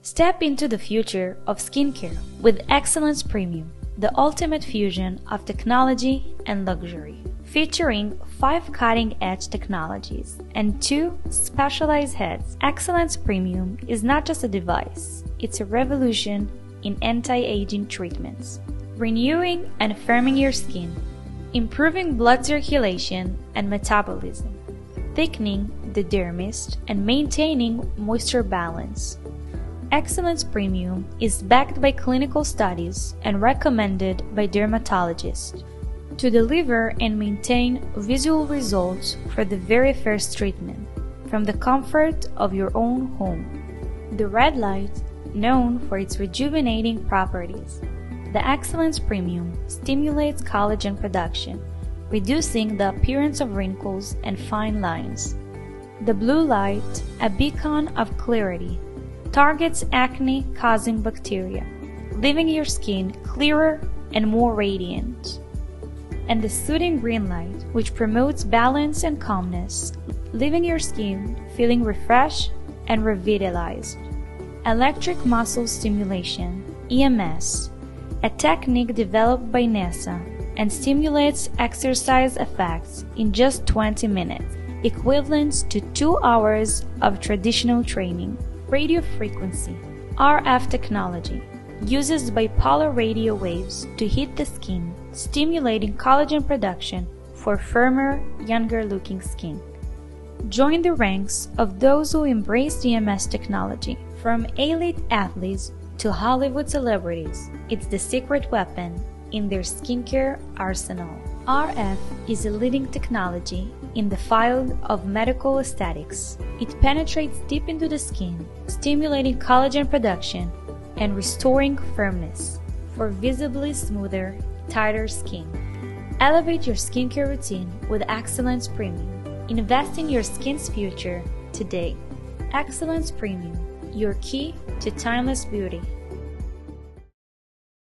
Step into the future of skincare with Excellence Premium, the ultimate fusion of technology and luxury. Featuring 5 cutting-edge technologies and 2 specialized heads, Excellence Premium is not just a device, it's a revolution in anti-aging treatments, renewing and firming your skin, improving blood circulation and metabolism, thickening the dermis, and maintaining moisture balance. Excellence Premium is backed by clinical studies and recommended by dermatologists to deliver and maintain visual results for the very first treatment from the comfort of your own home. The red light, known for its rejuvenating properties, the Excellence Premium stimulates collagen production, reducing the appearance of wrinkles and fine lines. The blue light, a beacon of clarity, targets acne-causing bacteria, leaving your skin clearer and more radiant. And the soothing green light, which promotes balance and calmness, leaving your skin feeling refreshed and revitalized. Electric muscle stimulation, EMS, a technique developed by NASA and stimulates exercise effects in just 20 minutes, equivalent to 2 hours of traditional training. Radio frequency, RF technology, uses bipolar radio waves to heat the skin, stimulating collagen production for firmer, younger-looking skin. Join the ranks of those who embrace EMS technology. From elite athletes to Hollywood celebrities, it's the secret weapon in their skincare arsenal. RF is a leading technology in the field of medical aesthetics. It penetrates deep into the skin, stimulating collagen production and restoring firmness for visibly smoother, tighter skin. Elevate your skincare routine with Excellence Premium. Invest in your skin's future today. Excellence Premium, your key to timeless beauty.